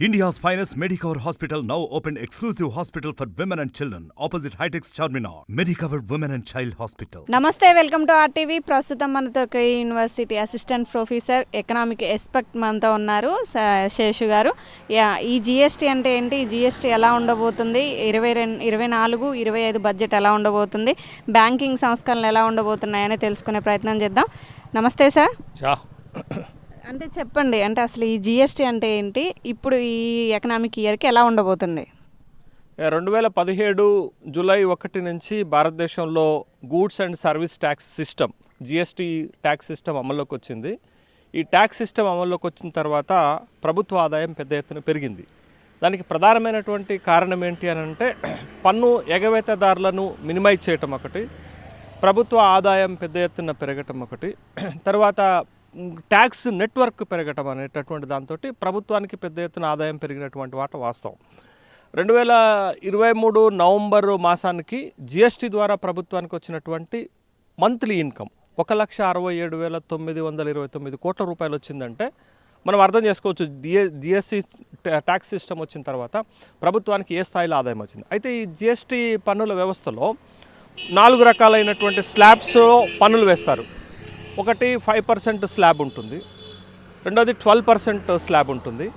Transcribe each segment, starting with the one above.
India's finest Medicover Hospital now opened exclusive hospital for women and children opposite Hightex Charminar. Medicover Women and Child Hospital. నమస్తే, welcome to RTV. ప్రస్తుతం మనతో university assistant professor economic expert మనతో ఉన్నారు శేషు గారు. ఈ GST అంటే ఏంటి, ఈ జిఎస్టీ ఎలా ఉండబోతుంది, 24-25 బడ్జెట్ ఎలా ఉండబోతుంది, బ్యాంకింగ్ సంస్కరణలు ఎలా ఉండబోతున్నాయని తెలుసుకునే ప్రయత్నం చేద్దాం. నమస్తే సార్. అంటే చెప్పండి, అంటే అసలు ఈ జిఎస్టీ అంటే ఏంటి, ఇప్పుడు ఈ ఎకనామిక్ ఇయర్కి ఎలా ఉండబోతుంది? 2017 జూలై 1 నుంచి భారతదేశంలో goods and service tax system GST tax system అమల్లోకి వచ్చింది. ఈ ట్యాక్స్ సిస్టమ్ అమల్లోకి వచ్చిన తర్వాత ప్రభుత్వ ఆదాయం పెద్ద ఎత్తున పెరిగింది. దానికి ప్రధానమైనటువంటి కారణం ఏంటి అని అంటే పన్ను ఎగవేతదారులను మినిమైజ్ చేయటం ఒకటి, ప్రభుత్వ ఆదాయం పెద్ద ఎత్తున పెరగటం ఒకటి, తర్వాత ట్యాక్స్ నెట్వర్క్ పెరగటం అనేటటువంటి దాంతో ప్రభుత్వానికి పెద్ద ఎత్తున ఆదాయం పెరిగినటువంటి మాట వాస్తవం. 2023 నవంబర్ మాసానికి జిఎస్టీ ద్వారా ప్రభుత్వానికి వచ్చినటువంటి మంత్లీ ఇన్కమ్ 1,67,929 కోట్ల రూపాయలు వచ్చిందంటే మనం అర్థం చేసుకోవచ్చు జిఎస్టీ ట్యాక్స్ సిస్టమ్ వచ్చిన తర్వాత ప్రభుత్వానికి ఏ స్థాయిలో ఆదాయం వచ్చింది. అయితే ఈ జిఎస్టీ పన్నుల వ్యవస్థలో 4 రకాలైనటువంటి స్లాబ్స్లో పన్నులు వేస్తారు. ఒకటి 5% స్లాబ్ ఉంటుంది, రెండోది 12% స్లాబ్ ఉంటుంది,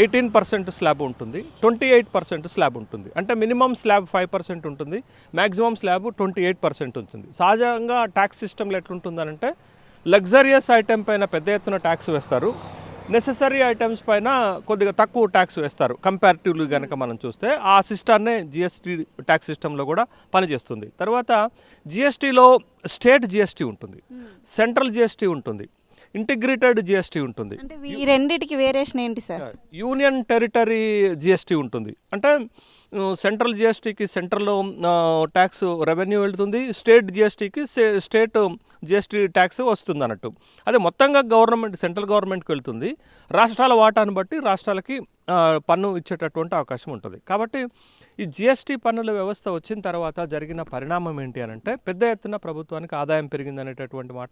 18% స్లాబ్ ఉంటుంది, 28% స్లాబ్ ఉంటుంది. అంటే మినిమం స్లాబ్ 5% ఉంటుంది, మ్యాక్సిమం స్లాబ్ 28% ఉంటుంది. సహజంగా ట్యాక్స్ సిస్టంలో ఎట్లుంటుందనంటే లగ్జరియస్ ఐటెం పైన పెద్ద ఎత్తున ట్యాక్స్ వేస్తారు, నెససరీ ఐటమ్స్ పైన కొద్దిగా తక్కువ ట్యాక్స్ వేస్తారు. కంపారిటివ్లీ కనుక మనం చూస్తే ఆ సిస్టాన్నే జిఎస్టీ ట్యాక్స్ సిస్టంలో కూడా పనిచేస్తుంది. తర్వాత జిఎస్టీలో స్టేట్ జిఎస్టీ ఉంటుంది, సెంట్రల్ జిఎస్టీ ఉంటుంది, ఇంటిగ్రేటెడ్ జిఎస్టీ ఉంటుంది. ఈ రెండిటికి వేరియేషన్ ఏంటి సార్? యూనియన్ టెరిటరీ జిఎస్టీ ఉంటుంది. అంటే సెంట్రల్ జిఎస్టీకి సెంట్రల్ ట్యాక్స్ రెవెన్యూ వెళ్తుంది, స్టేట్ జిఎస్టీకి స్టేట్ జిఎస్టీ ట్యాక్స్ వస్తుంది అన్నట్టు. అదే మొత్తంగా గవర్నమెంట్ సెంట్రల్ గవర్నమెంట్కి వెళ్తుంది, రాష్ట్రాల వాటాను బట్టి రాష్ట్రాలకి పన్ను ఇచ్చేటటువంటి అవకాశం ఉంటుంది. కాబట్టి ఈ జిఎస్టీ పన్నుల వ్యవస్థ వచ్చిన తర్వాత జరిగిన పరిణామం ఏంటి అని అంటే పెద్ద ఎత్తున ప్రభుత్వానికి ఆదాయం పెరిగింది అనేటటువంటి మాట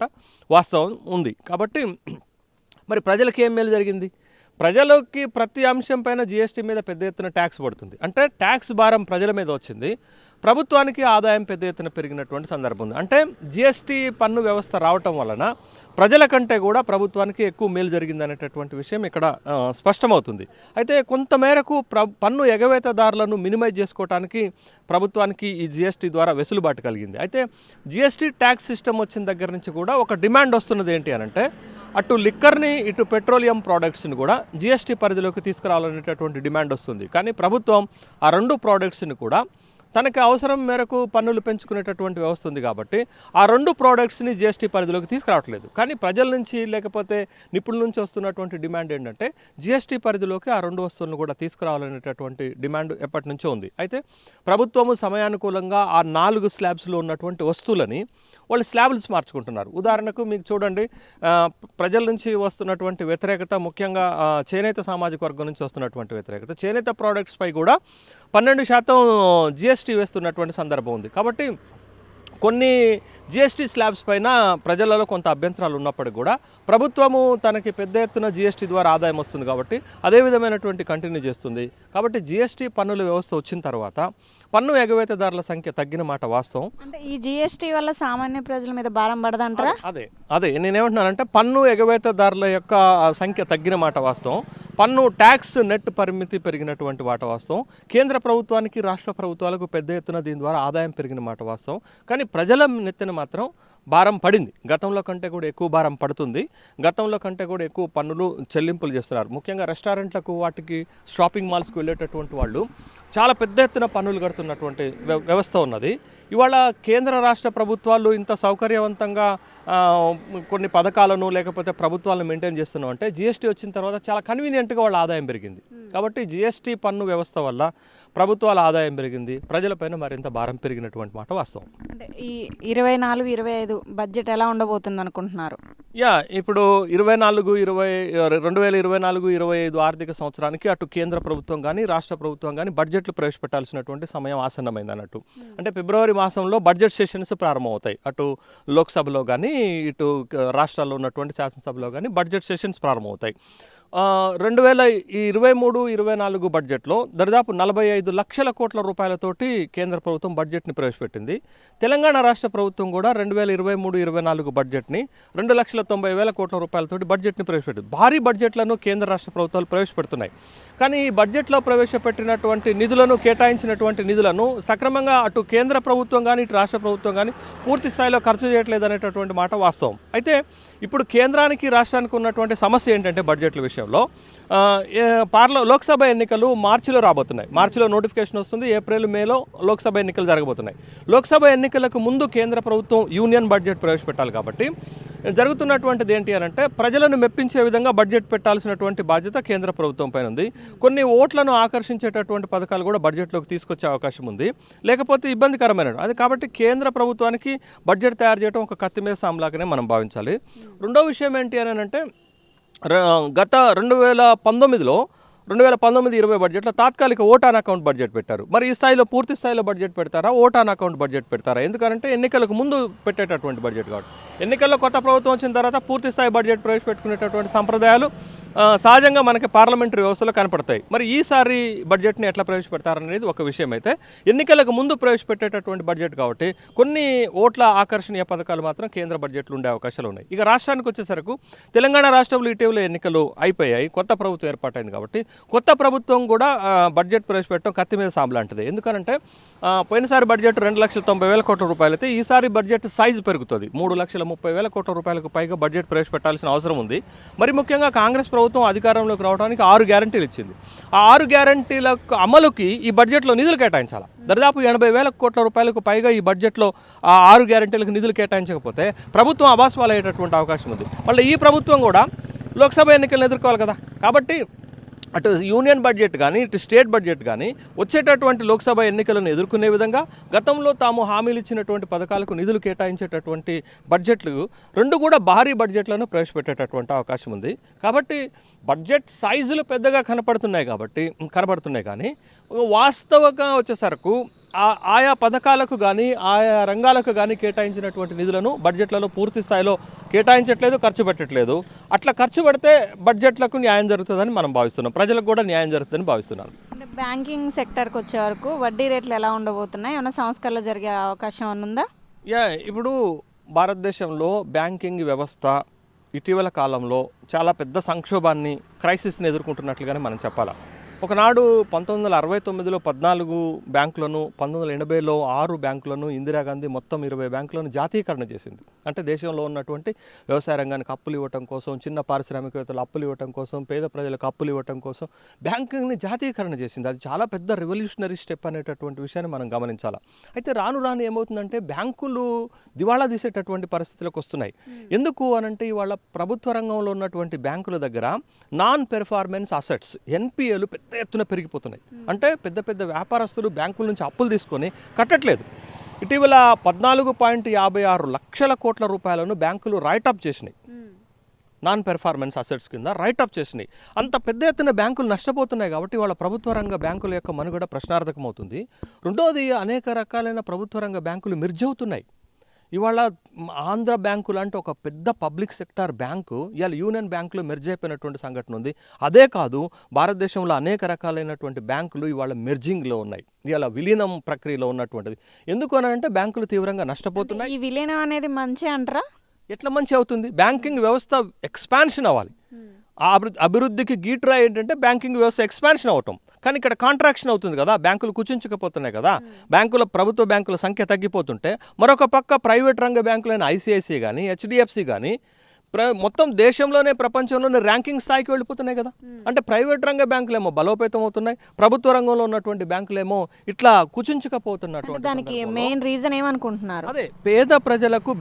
వాస్తవం ఉంది. కాబట్టి మరి ప్రజలకి ఏం మేలు జరిగింది? ప్రజలకి ప్రతి అంశం పైన జిఎస్టీ మీద పెద్ద ఎత్తున ట్యాక్స్ పడుతుంది. అంటే ట్యాక్స్ భారం ప్రజల మీద వచ్చింది, ప్రభుత్వానికి ఆదాయం పెద్ద ఎత్తున పెరిగినటువంటి సందర్భం ఉంది. అంటే జిఎస్టీ పన్ను వ్యవస్థ రావటం వలన ప్రజల కంటే కూడా ప్రభుత్వానికి ఎక్కువ మేలు జరిగింది అనేటటువంటి విషయం ఇక్కడ స్పష్టమవుతుంది. అయితే కొంతమేరకు పన్ను ఎగవేతదారులను మినిమైజ్ చేసుకోవడానికి ప్రభుత్వానికి ఈ జిఎస్టీ ద్వారా వెసులుబాటు కలిగింది. అయితే జిఎస్టీ ట్యాక్స్ సిస్టమ్ వచ్చిన దగ్గర నుంచి కూడా ఒక డిమాండ్ వస్తున్నది ఏంటి అని అంటే అటు లిక్కర్ని ఇటు పెట్రోలియం ప్రోడక్ట్స్ని కూడా జిఎస్టీ పరిధిలోకి తీసుకురావాలనేటటువంటి డిమాండ్ వస్తుంది. కానీ ప్రభుత్వం ఆ 2 ప్రోడక్ట్స్ని కూడా తనకి అవసరం మేరకు పన్నులు పెంచుకునేటటువంటి వ్యవస్థ ఉంది కాబట్టి ఆ 2 ప్రోడక్ట్స్ని జిఎస్టీ పరిధిలోకి తీసుకురావట్లేదు. కానీ ప్రజల నుంచి లేకపోతే నిపుణుల నుంచి వస్తున్నటువంటి డిమాండ్ ఏంటంటే జిఎస్టీ పరిధిలోకి ఆ 2 వస్తువులను కూడా తీసుకురావాలనేటటువంటి డిమాండ్ ఎప్పటి నుంచో ఉంది. అయితే ప్రభుత్వము సమయానుకూలంగా ఆ 4 స్లాబ్స్లో ఉన్నటువంటి వస్తువులని వాళ్ళు స్లాబ్స్ మార్చుకుంటున్నారు. ఉదాహరణకు మీకు చూడండి, ప్రజల నుంచి వస్తున్నటువంటి వ్యతిరేకత, ముఖ్యంగా చేనేత సామాజిక వర్గం నుంచి వస్తున్నటువంటి వ్యతిరేకత, చేనేత ప్రోడక్ట్స్ పై కూడా 12% జిఎస్టీ వేస్తున్నటువంటి సందర్భం ఉంది. కాబట్టి కొన్ని జిఎస్టీ స్లాబ్స్ పైన ప్రజలలో కొంత అభ్యంతరాలు ఉన్నప్పటికీ కూడా ప్రభుత్వము తనకి పెద్ద ఎత్తున జిఎస్టీ ద్వారా ఆదాయం వస్తుంది కాబట్టి అదే విధమైనటువంటి కంటిన్యూ చేస్తుంది. కాబట్టి జిఎస్టీ పన్నుల వ్యవస్థ వచ్చిన తర్వాత పన్ను ఎగవేతదారుల సంఖ్య తగ్గిన మాట వాస్తవం. అంటే ఈ జిఎస్టీ వల్ల సామాన్య ప్రజల మీద భారం పడదంటారా? అదే నేనేమంటున్నానంటే పన్ను ఎగవేతదారుల యొక్క సంఖ్య తగ్గిన మాట వాస్తవం, పన్ను ట్యాక్స్ నెట్ పరిమితి పెరిగినటువంటి మాట వాస్తవం, కేంద్ర ప్రభుత్వానికి రాష్ట్ర ప్రభుత్వాలకు పెద్ద ఎత్తున దీని ద్వారా ఆదాయం పెరిగిన మాట వాస్తవం. కానీ ప్రజల నెత్తిన మాత్రం భారం పడింది, గతంలో కంటే కూడా ఎక్కువ భారం పడుతుంది, గతంలో కంటే కూడా ఎక్కువ పన్నులు చెల్లింపులు చేస్తున్నారు. ముఖ్యంగా రెస్టారెంట్లకు, వాటికి, షాపింగ్ మాల్స్కి వెళ్ళేటటువంటి వాళ్ళు చాలా పెద్ద ఎత్తున పన్నులు కడుతున్నటువంటి వ్యవస్థ ఉన్నది. ఇవాళ కేంద్ర రాష్ట్ర ప్రభుత్వాలు ఇంత సౌకర్యవంతంగా కొన్ని పథకాలను లేకపోతే ప్రభుత్వాలను మెయింటైన్ చేస్తున్నాం అంటే జిఎస్టీ వచ్చిన తర్వాత చాలా కన్వీనియంట్గా వాళ్ళ ఆదాయం పెరిగింది. కాబట్టి జిఎస్టీ పన్ను వ్యవస్థ వల్ల ప్రభుత్వాల ఆదాయం పెరిగింది, ప్రజలపైన మరింత భారం పెరిగినటువంటి మాట వాస్తవం. అంటే ఈ 24-25 బడ్జెట్ ఎలా ఉండబోతుంది అనుకుంటున్నారు? ఇప్పుడు 2024-25 ఆర్థిక సంవత్సరానికి అటు కేంద్ర ప్రభుత్వం కానీ రాష్ట్ర ప్రభుత్వం కానీ బడ్జెట్లు ప్రవేశపెట్టాల్సినటువంటి సమయం ఆసన్నమైంది అన్నట్టు. అంటే ఫిబ్రవరి మాసంలో బడ్జెట్ సెషన్స్ ప్రారంభమవుతాయి. అటు లోక్సభలో కానీ ఇటు రాష్ట్రాల్లో ఉన్నటువంటి శాసనసభలో కానీ బడ్జెట్ సెషన్స్ ప్రారంభమవుతాయి. 2023-24 బడ్జెట్లో దాదాపు 45 లక్షల కోట్ల రూపాయలతోటి కేంద్ర ప్రభుత్వం బడ్జెట్ని ప్రవేశపెట్టింది. తెలంగాణ రాష్ట్ర ప్రభుత్వం కూడా 2023-24 బడ్జెట్ని 2,90,000 కోట్ల రూపాయలతోటి బడ్జెట్ని ప్రవేశపెట్టింది. భారీ బడ్జెట్లను కేంద్ర రాష్ట్ర ప్రభుత్వాలు ప్రవేశపెడుతున్నాయి. కానీ ఈ బడ్జెట్లో ప్రవేశపెట్టినటువంటి నిధులను, కేటాయించినటువంటి నిధులను సక్రమంగా అటు కేంద్ర ప్రభుత్వం కానీ ఇటు రాష్ట్ర ప్రభుత్వం కానీ పూర్తి స్థాయిలో ఖర్చు చేయట్లేదు అనేటటువంటి మాట వాస్తవం. అయితే ఇప్పుడు కేంద్రానికి రాష్ట్రానికి ఉన్నటువంటి సమస్య ఏంటంటే బడ్జెట్ల విషయంలో లోక్సభ ఎన్నికలు మార్చిలో రాబోతున్నాయి. మార్చిలో నోటిఫికేషన్ వస్తుంది, ఏప్రిల్ మేలో లోక్సభ ఎన్నికలు జరగబోతున్నాయి. లోక్సభ ఎన్నికలకు ముందు కేంద్ర ప్రభుత్వం యూనియన్ బడ్జెట్ ప్రవేశపెట్టాలి. కాబట్టి జరుగుతున్నటువంటిది ఏంటి అని అంటే ప్రజలను మెప్పించే విధంగా బడ్జెట్ పెట్టాల్సినటువంటి బాధ్యత కేంద్ర ప్రభుత్వం పైన ఉంది. కొన్ని ఓట్లను ఆకర్షించేటటువంటి పథకాలు కూడా బడ్జెట్లోకి తీసుకొచ్చే అవకాశం ఉంది, లేకపోతే ఇబ్బందికరమైన అది. కాబట్టి కేంద్ర ప్రభుత్వానికి బడ్జెట్ తయారు చేయడం ఒక కత్తి మీద సాంలాగానే మనం భావించాలి. రెండో విషయం ఏంటి అని అంటే గత 2019-20 బడ్జెట్లో తాత్కాలిక ఓట్ ఆన్ అకౌంట్ బడ్జెట్ పెట్టారు. మరి ఈ స్థాయిలో పూర్తి స్థాయిలో బడ్జెట్ పెడతారా, ఓట్ ఆన్ అకౌంట్ బడ్జెట్ పెడతారా? ఎందుకంటే ఎన్నికలకు ముందు పెట్టేటటువంటి బడ్జెట్ కాబట్టి ఎన్నికల్లో కొత్త ప్రభుత్వం వచ్చిన తర్వాత పూర్తి స్థాయి బడ్జెట్ ప్రవేశపెట్టుకునేటటువంటి సంప్రదాయాలు సహజంగా మనకి పార్లమెంటరీ వ్యవస్థలో కనపడతాయి. మరి ఈసారి బడ్జెట్ని ఎట్లా ప్రవేశపెడతారనేది ఒక విషయం. అయితే ఎన్నికలకు ముందు ప్రవేశపెట్టేటటువంటి బడ్జెట్ కాబట్టి కొన్ని ఓట్ల ఆకర్షణీయ పథకాలు మాత్రం కేంద్ర బడ్జెట్లు ఉండే అవకాశాలు ఉన్నాయి. ఇక రాష్ట్రానికి వచ్చేసరికి తెలంగాణ రాష్ట్రంలో ఇటీవల ఎన్నికలు అయిపోయాయి, కొత్త ప్రభుత్వం ఏర్పాటైంది. కాబట్టి కొత్త ప్రభుత్వం కూడా బడ్జెట్ ప్రవేశపెట్టడం కత్తి మీద సాము లాంటిది. ఎందుకంటే పోయినసారి బడ్జెట్ 2,90,000 కోట్ల రూపాయలు అయితే ఈసారి బడ్జెట్ సైజు పెరుగుతుంది. 3,30,000 కోట్ల రూపాయలకు పైగా బడ్జెట్ ప్రవేశపెట్టాల్సిన అవసరం ఉంది. మరి ముఖ్యంగా కాంగ్రెస్ ప్రభుత్వం అధికారంలోకి రావడానికి 6 గ్యారంటీలు ఇచ్చింది. ఆ 6 గ్యారంటీల అమలుకి ఈ బడ్జెట్లో నిధులు కేటాయించాలి. దాదాపు 80,000 కోట్ల రూపాయలకు పైగా ఈ బడ్జెట్లో ఆ 6 గ్యారంటీలకు నిధులు కేటాయించకపోతే ప్రభుత్వం అబాస్పాలు అయ్యేటటువంటి అవకాశం ఉంది. మళ్ళీ ఈ ప్రభుత్వం కూడా లోక్సభ ఎన్నికలను ఎదుర్కోవాలి కదా. కాబట్టి అటు యూనియన్ బడ్జెట్ కానీ ఇటు స్టేట్ బడ్జెట్ కానీ వచ్చేటటువంటి లోక్సభ ఎన్నికలను ఎదుర్కొనే విధంగా గతంలో తాము హామీలు ఇచ్చినటువంటి పథకాలకు నిధులు కేటాయించేటటువంటి బడ్జెట్లు రెండు కూడా భారీ బడ్జెట్లను ప్రవేశపెట్టేటటువంటి అవకాశం ఉంది. కాబట్టి బడ్జెట్ సైజులు పెద్దగా కనపడుతున్నాయి కానీ వాస్తవంగా వచ్చేసరికి ఆయా పథకాలకు కానీ ఆయా రంగాలకు కానీ కేటాయించినటువంటి నిధులను బడ్జెట్లలో పూర్తి స్థాయిలో కేటాయించట్లేదు, ఖర్చు పెట్టట్లేదు. అట్లా ఖర్చు పెడితే బడ్జెట్లకు న్యాయం జరుగుతుందని మనం భావిస్తున్నాం, ప్రజలకు కూడా న్యాయం జరుగుతుందని భావిస్తున్నాను. అంటే బ్యాంకింగ్ సెక్టర్కి వచ్చే వరకు వడ్డీ రేట్లు ఎలా ఉండబోతున్నాయి, ఏమైనా సంస్కరణలు జరిగే అవకాశం ఉందా? ఇప్పుడు భారతదేశంలో బ్యాంకింగ్ వ్యవస్థ ఇటీవల కాలంలో చాలా పెద్ద సంక్షోభాన్ని, క్రైసిస్ని ఎదుర్కొంటున్నట్లుగానే మనం చెప్పాలి. ఒకనాడు 1969లో 14 బ్యాంకులను, 1980లో 6 బ్యాంకులను, ఇందిరాగాంధీ మొత్తం 20 బ్యాంకులను జాతీయకరణ చేసింది. అంటే దేశంలో ఉన్నటువంటి వ్యవసాయ రంగానికి అప్పులు ఇవ్వటం కోసం, చిన్న పారిశ్రామికవేత్తలు అప్పులు ఇవ్వటం కోసం, పేద ప్రజలకు అప్పులు ఇవ్వటం కోసం బ్యాంకింగ్ని జాతీయకరణ చేసింది. అది చాలా పెద్ద రెవల్యూషనరీ స్టెప్ అనేటటువంటి విషయాన్ని మనం గమనించాలి. అయితే రాను ఏమవుతుందంటే బ్యాంకులు దివాళా తీసేటటువంటి పరిస్థితులకు వస్తున్నాయి. ఎందుకు అనంటే ఇవాళ ప్రభుత్వ రంగంలో ఉన్నటువంటి బ్యాంకుల దగ్గర నాన్ పెర్ఫార్మెన్స్ అసెట్స్, ఎన్పిఏలు పెద్ద ఎత్తున పెరిగిపోతున్నాయి. అంటే పెద్ద వ్యాపారస్తులు బ్యాంకుల నుంచి అప్పులు తీసుకొని కట్టట్లేదు. ఇటీవల 14.56 లక్షల కోట్ల రూపాయలను బ్యాంకులు రైటప్ చేసినాయి. నాన్ పెర్ఫార్మెన్స్ అసెట్స్ కింద రైటప్ చేసినాయి. అంత పెద్ద ఎత్తున బ్యాంకులు నష్టపోతున్నాయి. కాబట్టి వాళ్ళ ప్రభుత్వ రంగ బ్యాంకుల యొక్క మనుగడ ప్రశ్నార్థకమవుతుంది. రెండోది, అనేక రకాలైన ప్రభుత్వ రంగ బ్యాంకులు మిర్జవుతున్నాయి. ఇవాళ ఆంధ్ర బ్యాంకు లాంటి ఒక పెద్ద పబ్లిక్ సెక్టార్ బ్యాంకు ఇవాళ యూనియన్ బ్యాంకులో మెర్జ్ అయిపోయినటువంటి సంఘటన ఉంది. అదే కాదు, భారతదేశంలో అనేక రకాలైనటువంటి బ్యాంకులు ఇవాళ మెర్జింగ్లో ఉన్నాయి, ఇవాళ విలీనం ప్రక్రియలో ఉన్నటువంటిది. ఎందుకు అని అంటే బ్యాంకులు తీవ్రంగా నష్టపోతున్నాయి. ఈ విలీనం అనేది మంచి అంటారా? ఎట్లా మంచి అవుతుంది? బ్యాంకింగ్ వ్యవస్థ ఎక్స్పాన్షన్ అవ్వాలి. ఆ అభివృద్ధికి గీట్రా ఏంటంటే బ్యాంకింగ్ వ్యవస్థ ఎక్స్పాన్షన్ అవటం. కానీ ఇక్కడ కాంట్రాక్షన్ అవుతుంది కదా, బ్యాంకులు కుచించకపోతున్నాయి కదా, ప్రభుత్వ బ్యాంకుల సంఖ్య తగ్గిపోతుంటే మరొక పక్క ప్రైవేట్ రంగ బ్యాంకులైన ఐసిఐసిఐ కానీ, హెచ్డిఎఫ్సి కానీ మొత్తం దేశంలోనే, ప్రపంచంలోనే ర్యాంకింగ్ స్థాయికి వెళ్ళిపోతున్నాయి కదా. అంటే ప్రైవేట్ రంగ బ్యాంకులేమో బలోపేతం అవుతున్నాయి, ప్రభుత్వ రంగంలో ఉన్నటువంటి బ్యాంకులేమో ఇట్లా కుచించకపోతున్నటువంటి. దానికి మెయిన్ రీజన్ ఏమనుకుంటున్నారు? అదే, పేద ప్రజలకు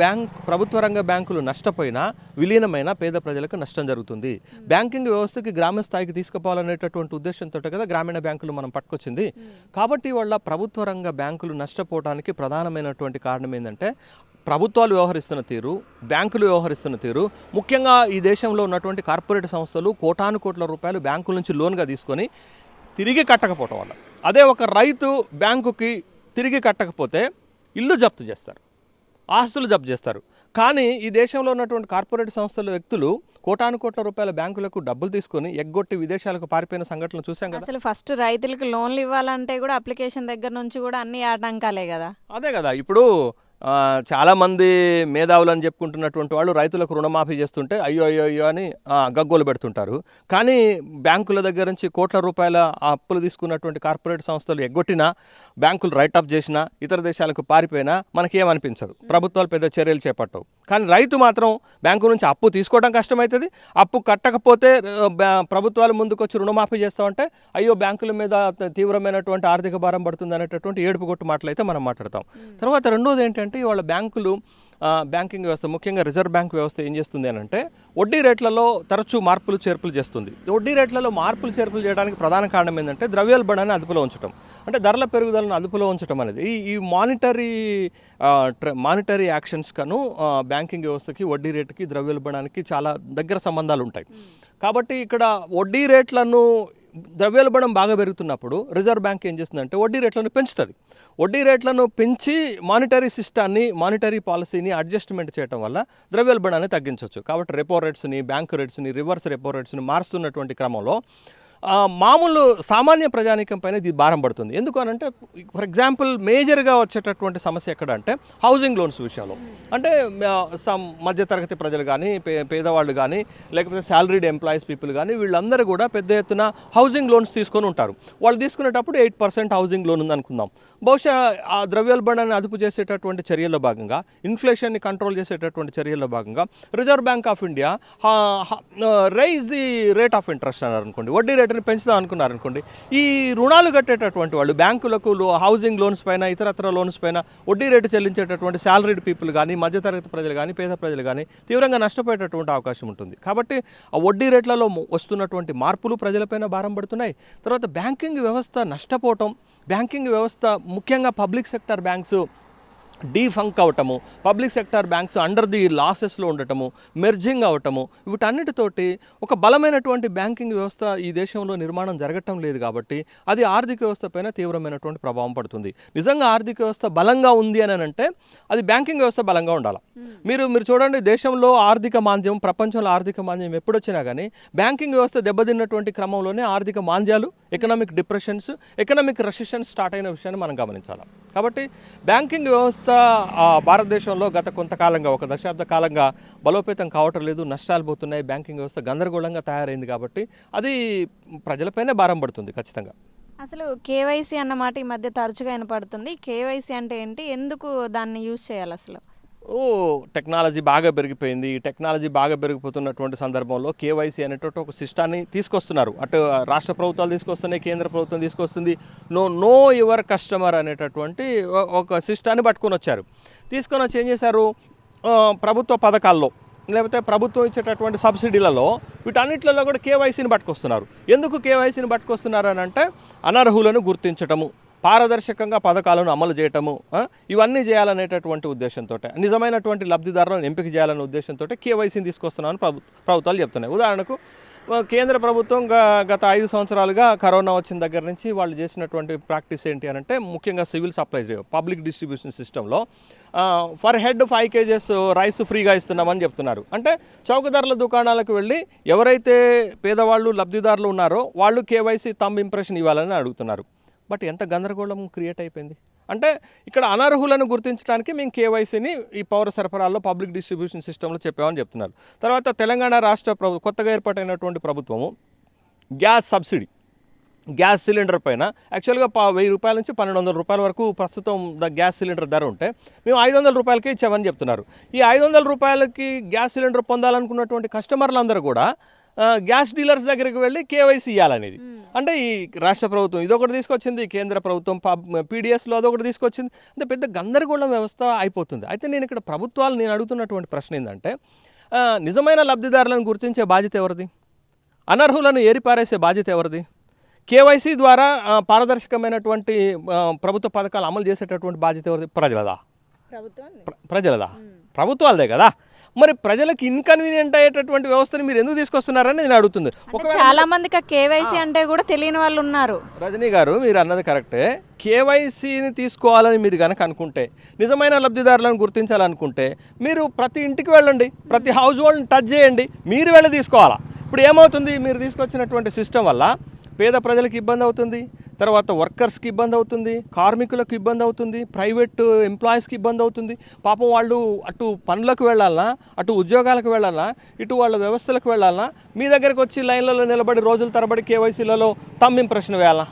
ప్రభుత్వ రంగ బ్యాంకులు నష్టపోయినా, విలీనమైన పేద ప్రజలకు నష్టం జరుగుతుంది. బ్యాంకింగ్ వ్యవస్థకి గ్రామ స్థాయికి తీసుకుపోవాలనేటటువంటి ఉద్దేశంతో కదా గ్రామీణ బ్యాంకులు మనం పట్టుకొచ్చింది. కాబట్టి వాళ్ళ ప్రభుత్వ రంగ బ్యాంకులు నష్టపోవడానికి ప్రధానమైనటువంటి కారణం ఏంటంటే ప్రభుత్వాలు వ్యవహరిస్తున్న తీరు, బ్యాంకులు వ్యవహరిస్తున్న తీరు. ముఖ్యంగా ఈ దేశంలో ఉన్నటువంటి కార్పొరేట్ సంస్థలు కోటాను కోట్ల రూపాయలు బ్యాంకుల నుంచి లోన్గా తీసుకొని తిరిగి కట్టకపోవటం వల్ల. అదే ఒక రైతు బ్యాంకుకి తిరిగి కట్టకపోతే ఇల్లు జప్తు చేస్తారు. ఆస్తులు జప్తు చేస్తారు. కానీ ఈ దేశంలో ఉన్నటువంటి కార్పొరేట్ సంస్థల వ్యక్తులు కోటాను కోట్ల రూపాయల బ్యాంకులకు డబ్బులు తీసుకొని ఎగ్గొట్టి విదేశాలకు పారిపోయిన సంఘటనలు చూసాం కదా. అసలు ఫస్ట్ రైతులకు లోన్లు ఇవ్వాలంటే కూడా అప్లికేషన్ దగ్గర నుంచి కూడా అన్ని ఆటంకాలే కదా. అదే కదా, ఇప్పుడు చాలామంది మేధావులు అని చెప్పుకుంటున్నటువంటి వాళ్ళు రైతులకు రుణమాఫీ చేస్తుంటే అయ్యో అయ్యో అయ్యో అని గగ్గోలు పెడుతుంటారు. కానీ బ్యాంకుల దగ్గర నుంచి కోట్ల రూపాయల అప్పులు తీసుకున్నటువంటి కార్పొరేట్ సంస్థలు ఎగ్గొట్టినా, బ్యాంకులు రైటప్ చేసినా, ఇతర దేశాలకు పారిపోయినా మనకేమనిపించదు, ప్రభుత్వాలు పెద్ద చర్యలు చేపట్టవు. కానీ రైతు మాత్రం బ్యాంకు నుంచి అప్పు తీసుకోవడం కష్టమవుతుంది. అప్పు కట్టకపోతే ప్రభుత్వాలు ముందుకొచ్చి రుణమాఫీ చేస్తామంటే అయ్యో బ్యాంకుల మీద తీవ్రమైనటువంటి ఆర్థిక భారం పడుతుంది అనేటటువంటి ఏడుపు కొట్టు మాటలు అయితే మనం మాట్లాడతాం. తర్వాత రెండోది ఏంటంటే ఇవాళ బ్యాంకులు, బ్యాంకింగ్ వ్యవస్థ, ముఖ్యంగా రిజర్వ్ బ్యాంక్ వ్యవస్థ ఏం చేస్తుంది అని అంటే వడ్డీ రేట్లలో తరచూ మార్పులు చేర్పులు చేస్తుంది. వడ్డీ రేట్లలో మార్పులు చేర్పులు చేయడానికి ప్రధాన కారణం ఏంటంటే ద్రవ్యోల్బణాన్ని అదుపులో ఉంచడం, అంటే ధరల పెరుగుదలను అదుపులో ఉంచడం అనేది. ఈ మానిటరీ యాక్షన్స్ కను బ్యాంకింగ్ వ్యవస్థకి, వడ్డీ రేటుకి, ద్రవ్యోల్బణానికి చాలా దగ్గర సంబంధాలు ఉంటాయి. కాబట్టి ఇక్కడ వడ్డీ రేట్లను, ద్రవ్యోల్బణం బాగా పెరుగుతున్నప్పుడు రిజర్వ్ బ్యాంక్ ఏం చేస్తుందంటే వడ్డీ రేట్లను పెంచుతుంది. వడ్డీ రేట్లను పెంచి మానిటరీ సిస్టాన్ని, మానిటరీ పాలసీని అడ్జస్ట్మెంట్ చేయడం వల్ల ద్రవ్యోల్బణాన్ని తగ్గించవచ్చు. కాబట్టి రెపో రేట్స్ని, బ్యాంక్ రేట్స్ని, రివర్స్ రెపో రేట్స్ని మారుస్తున్నటువంటి క్రమంలో మామూలు సామాన్య ప్రజానీకం పైన ఇది భారం పడుతుంది. ఎందుకు అనంటే ఫర్ ఎగ్జాంపుల్ మేజర్గా వచ్చేటటువంటి సమస్య ఎక్కడ అంటే హౌసింగ్ లోన్స్ విషయంలో. అంటే మధ్యతరగతి ప్రజలు కానీ, పేదవాళ్ళు కానీ, లేకపోతే శాలరీడ్ ఎంప్లాయీస్ పీపుల్ కానీ, వీళ్ళందరూ కూడా పెద్ద ఎత్తున హౌసింగ్ లోన్స్ తీసుకొని ఉంటారు. వాళ్ళు తీసుకునేటప్పుడు 8% హౌసింగ్ లోన్ ఉందనుకుందాం. బహుశా ఆ ద్రవ్యోల్బణాన్ని అదుపు చేసేటటువంటి చర్యల్లో భాగంగా, ఇన్ఫ్లేషన్ని కంట్రోల్ చేసేటటువంటి చర్యల్లో భాగంగా Reserve Bank of India raise the rate of interest అన్నారు అనుకోండి, వడ్డీ రేటుని పెంచుదాం అనుకున్నారు అనుకోండి. ఈ రుణాలు కట్టేటటువంటి వాళ్ళు బ్యాంకులకు హౌసింగ్ లోన్స్ పైన, ఇతరత్ర లోన్స్ పైన వడ్డీ రేటు చెల్లించేటటువంటి శాలరీడ్ పీపుల్ కానీ, మధ్యతరగతి ప్రజలు కానీ, పేద ప్రజలు కానీ తీవ్రంగా నష్టపోయేటటువంటి అవకాశం ఉంటుంది. కాబట్టి ఆ వడ్డీ రేట్లలో వస్తున్నటువంటి మార్పులు ప్రజలపైన భారం పడుతున్నాయి. తర్వాత బ్యాంకింగ్ వ్యవస్థ నష్టపోవటం, బ్యాంకింగ్ వ్యవస్థ ముఖ్యంగా పబ్లిక్ సెక్టర్ బ్యాంక్స్ డీఫంక్ అవటము, public sector banks under the లాసెస్లో ఉండటము, మెర్జింగ్ అవటము, వీటన్నిటితోటి ఒక బలమైనటువంటి బ్యాంకింగ్ వ్యవస్థ ఈ దేశంలో నిర్మాణం జరగటం లేదు. కాబట్టి అది ఆర్థిక వ్యవస్థ పైన తీవ్రమైనటువంటి ప్రభావం పడుతుంది. నిజంగా ఆర్థిక వ్యవస్థ బలంగా ఉంది అని అంటే అది బ్యాంకింగ్ వ్యవస్థ బలంగా ఉండాలి. మీరు చూడండి, దేశంలో ఆర్థిక మాంద్యం, ప్రపంచంలో ఆర్థిక మాంద్యం ఎప్పుడొచ్చినా కానీ బ్యాంకింగ్ వ్యవస్థ దెబ్బతిన్నటువంటి క్రమంలోనే ఆర్థిక మాంద్యాలు, economic depressions, economic recessions start అయిన విషయాన్ని మనం గమనించాలి. కాబట్టి బ్యాంకింగ్ వ్యవస్థ భారతదేశంలో గత కొంతకాలంగా, ఒక దశాబ్ద కాలంగా బలోపేతం కావటం లేదు, నష్టాలు పోతున్నాయి, బ్యాంకింగ్ వ్యవస్థ గందరగోళంగా తయారైంది. కాబట్టి అది ప్రజలపైనే భారం పడుతుంది ఖచ్చితంగా. అసలు కేవైసీ అన్న మాట ఈ మధ్య తరచుగా వినపడుతుంది. కేవైసీ అంటే ఏంటి, ఎందుకు దాన్ని యూజ్ చేయాలి అసలు? టెక్నాలజీ బాగా పెరిగిపోయింది. ఈ టెక్నాలజీ బాగా పెరిగిపోతున్నటువంటి సందర్భంలో కేవైసీ అనేటువంటి ఒక సిస్టాన్ని తీసుకొస్తున్నారు. అటు రాష్ట్ర ప్రభుత్వాలు తీసుకొస్తున్నాయి, కేంద్ర ప్రభుత్వం తీసుకొస్తుంది. నో యువర్ కస్టమర్ అనేటటువంటి ఒక సిస్టాన్ని పట్టుకొని వచ్చారు. తీసుకొని వచ్చి ఏం చేశారు, ప్రభుత్వ పథకాల్లో లేకపోతే ప్రభుత్వం ఇచ్చేటటువంటి సబ్సిడీలలో వీటన్నిటిలో కూడా కేవైసీని పట్టుకొస్తున్నారు. ఎందుకు కేవైసీని పట్టుకొస్తున్నారు అని అంటే అనర్హులను గుర్తించటము, పారదర్శకంగా పథకాలను అమలు చేయటము, ఇవన్నీ చేయాలనేటటువంటి ఉద్దేశంతో, నిజమైనటువంటి లబ్ధిదారులను ఎంపిక చేయాలనే ఉద్దేశంతో కేవైసీని తీసుకొస్తున్నామని ప్రభుత్వాలు చెప్తున్నాయి. ఉదాహరణకు కేంద్ర ప్రభుత్వం గత 5 సంవత్సరాలుగా కరోనా వచ్చిన దగ్గర నుంచి వాళ్ళు చేసినటువంటి ప్రాక్టీస్ ఏంటి అని అంటే ముఖ్యంగా సివిల్ సప్లైస్, పబ్లిక్ డిస్ట్రిబ్యూషన్ సిస్టంలో ఫర్ హెడ్ 5 kgs రైస్ ఫ్రీగా ఇస్తున్నామని చెప్తున్నారు. అంటే చౌకధరల దుకాణాలకు వెళ్ళి ఎవరైతే పేదవాళ్ళు, లబ్ధిదారులు ఉన్నారో వాళ్ళు కేవైసీ థంబ్ ఇంప్రెషన్ ఇవ్వాలని అడుగుతున్నారు. బట్ ఎంత గందరగోళం క్రియేట్ అయిపోయింది అంటే ఇక్కడ అనర్హులను గుర్తించడానికి మేము కేవైసీని ఈ పౌర సరఫరాల్లో పబ్లిక్ డిస్ట్రిబ్యూషన్ సిస్టంలో చెప్పామని చెప్తున్నారు. తర్వాత తెలంగాణ రాష్ట్ర కొత్తగా ఏర్పాటైనటువంటి ప్రభుత్వము గ్యాస్ సబ్సిడీ, గ్యాస్ సిలిండర్ పైన యాక్చువల్గా 1000 రూపాయల నుంచి 1200 రూపాయల వరకు ప్రస్తుతం గ్యాస్ సిలిండర్ ధర ఉంటే మేము 500 రూపాయలకే ఇచ్చామని చెప్తున్నారు. ఈ 500 రూపాయలకి గ్యాస్ సిలిండర్ పొందాలనుకున్నటువంటి కస్టమర్లందరూ కూడా గ్యాస్ డీలర్స్ దగ్గరికి వెళ్ళి కేవైసీ ఇవ్వాలనేది. అంటే ఈ రాష్ట్ర ప్రభుత్వం ఇదొకటి తీసుకొచ్చింది, కేంద్ర ప్రభుత్వం పీడిఎస్లో అదొకటి తీసుకొచ్చింది. అంటే పెద్ద గందరగోళం వ్యవస్థ అయిపోతుంది. అయితే నేను ఇక్కడ నేను అడుగుతున్నటువంటి ప్రశ్న ఏంటంటే నిజమైన లబ్ధిదారులను గుర్తించే బాధ్యత ఎవరిది, అనర్హులను ఏరిపారేసే బాధ్యత ఎవరిది, కేవైసీ ద్వారా పారదర్శకమైనటువంటి ప్రభుత్వ పథకాలు అమలు చేసేటటువంటి బాధ్యత ఎవరిది, ప్రజలదా? ప్రభుత్వాలదే కదా. మరి ప్రజలకు ఇన్కన్వీనియంట్ అయ్యేటటువంటి వ్యవస్థని మీరు ఎందుకు తీసుకొస్తున్నారని నేను అడుగుతుంది. చాలా మందికి కేవైసీ అంటే కూడా తెలియని వాళ్ళు ఉన్నారు. రజనీ గారు మీరు అన్నది కరెక్టే. కేవైసీని తీసుకోవాలని మీరు కనుక అనుకుంటే, నిజమైన లబ్ధిదారులను గుర్తించాలనుకుంటే మీరు ప్రతి ఇంటికి వెళ్ళండి, ప్రతి హౌస్ హోల్డ్ని టచ్ చేయండి, మీరు వెళ్ళి తీసుకోవాలా. ఇప్పుడు ఏమవుతుంది, మీరు తీసుకొచ్చినటువంటి సిస్టమ్ వల్ల పేద ప్రజలకు ఇబ్బంది అవుతుంది, తర్వాత వర్కర్స్కి ఇబ్బంది అవుతుంది, కార్మికులకు ఇబ్బంది అవుతుంది, ప్రైవేట్ ఎంప్లాయీస్కి ఇబ్బంది అవుతుంది. పాపం వాళ్ళు అటు పనులకు వెళ్ళాలన్నా, అటు ఉద్యోగాలకు వెళ్ళాలన్నా, ఇటు వాళ్ళ వ్యవస్థలకు వెళ్ళాలన్నా, మీ దగ్గరకు వచ్చి లైన్లలో నిలబడి రోజుల తరబడి కేవైసీలలో తమ్ ఇంప్రెషన్ వేయాలా?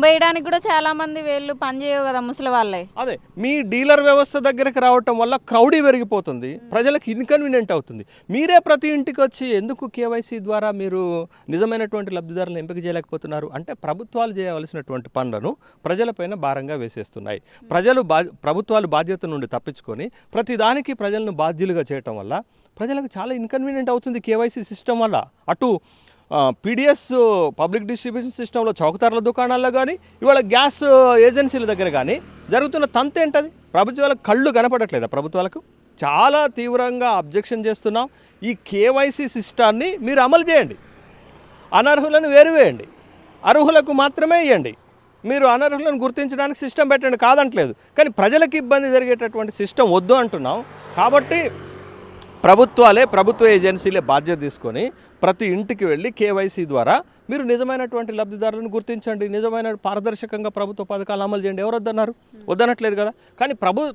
వేయడానికి కూడా చాలా మంది వీళ్ళు పనిచేయవు కదా ముసలి వాళ్ళే. అదే మీ డీలర్ వ్యవస్థ దగ్గరికి రావటం వల్ల క్రౌడీ పెరిగిపోతుంది, ప్రజలకు ఇన్కన్వీనియంట్ అవుతుంది. మీరే ప్రతి ఇంటికి వచ్చి ఎందుకు కేవైసీ ద్వారా మీరు నిజమైనటువంటి లబ్ధిదారులను ఎంపిక చేయలేకపోతున్నారు అంటే ప్రభుత్వాలు చేయవలసినటువంటి పనులను ప్రజలపైన భారంగా వేసేస్తున్నాయి. ప్రభుత్వాలు బాధ్యత నుండి తప్పించుకొని ప్రతిదానికి ప్రజలను బాధ్యులుగా చేయటం వల్ల ప్రజలకు చాలా ఇన్కన్వీనియంట్ అవుతుంది కేవైసీ సిస్టమ్ వల్ల. అటు పీడిఎస్ పబ్లిక్ డిస్ట్రిబ్యూషన్ సిస్టంలో చౌకధరల దుకాణాల్లో కానీ, ఇవాళ గ్యాస్ ఏజెన్సీల దగ్గర కానీ జరుగుతున్న తంతు ఏంటది? ప్రభుత్వాలకు కళ్ళు కనపడట్లేదా? ప్రభుత్వాలకు చాలా తీవ్రంగా అబ్జెక్షన్ చేస్తున్నాం. ఈ కేవైసీ సిస్టాన్ని మీరు అమలు చేయండి, అనర్హులను వేరువేయండి, అర్హులకు మాత్రమే ఇవ్వండి. మీరు అనర్హులను గుర్తించడానికి సిస్టమ్ పెట్టండి, కాదంటలేదు. కానీ ప్రజలకు ఇబ్బంది జరిగేటటువంటి సిస్టమ్ వద్దు అంటున్నాం. కాబట్టి ప్రభుత్వ ఏజెన్సీలే బాధ్యత తీసుకొని ప్రతి ఇంటికి వెళ్ళి కేవైసీ ద్వారా మీరు నిజమైనటువంటి లబ్ధిదారులను గుర్తించండి, నిజమైన పారదర్శకంగా ప్రభుత్వ పథకాలు అమలు చేయండి. ఎవరు వద్దన్నారు? వద్దనట్లేదు కదా. కానీ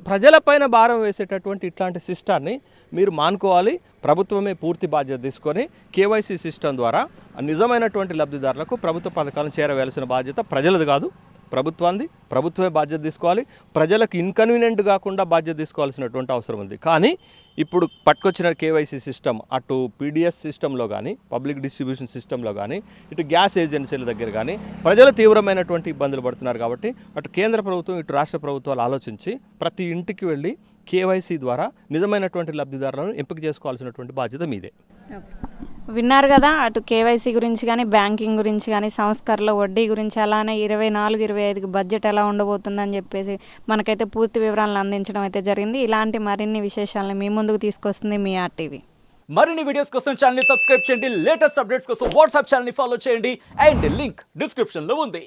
ప్రజలపైన భారం వేసేటటువంటి ఇట్లాంటి సిస్టాన్ని మీరు మానుకోవాలి. ప్రభుత్వమే పూర్తి బాధ్యత తీసుకొని కేవైసీ సిస్టమ్ ద్వారా నిజమైనటువంటి లబ్ధిదారులకు ప్రభుత్వ పథకాలను చేరవేయాల్సిన బాధ్యత ప్రజలది కాదు, ప్రభుత్వాన్ని. ప్రభుత్వమే బాధ్యత తీసుకోవాలి. ప్రజలకు ఇన్కన్వీనియంట్ కాకుండా బాధ్యత తీసుకోవాల్సినటువంటి అవసరం ఉంది. కానీ ఇప్పుడు పట్టుకొచ్చిన కేవైసీ సిస్టమ్ అటు పీడిఎస్ సిస్టంలో కానీ, పబ్లిక్ డిస్ట్రిబ్యూషన్ సిస్టంలో కానీ, ఇటు గ్యాస్ ఏజెన్సీల దగ్గర కానీ ప్రజలు తీవ్రమైనటువంటి ఇబ్బందులు పడుతున్నారు. కాబట్టి అటు కేంద్ర ప్రభుత్వం, ఇటు రాష్ట్ర ప్రభుత్వాలు ఆలోచించి ప్రతి ఇంటికి వెళ్ళి కేవైసీ ద్వారా నిజమైనటువంటి లబ్ధిదారులను ఎంపిక చేసుకోవాల్సినటువంటి బాధ్యత మీదే. విన్నారు కదా, అటు కేవైసీ గురించి కానీ, బ్యాంకింగ్ గురించి కానీ, సంస్కరణల వడ్డీ గురించి, అలానే 24-25 బడ్జెట్ ఎలా ఉండబోతుందని చెప్పేసి మనకైతే పూర్తి వివరాలను అందించడం అయితే జరిగింది. ఇలాంటి మరిన్ని విశేషాలను మీ ముందుకు తీసుకొస్తుంది మీ ఆర్టీవీ. మరిన్ని వీడియోస్ కోసం ఛానల్ ని సబ్స్క్రైబ్ చేయండి, లేటెస్ట్ అప్డేట్స్ కోసం వాట్సాప్ ఛానల్ ని ఫాలో చేయండి, అండ్ లింక్ డిస్క్రిప్షన్ లో ఉంది.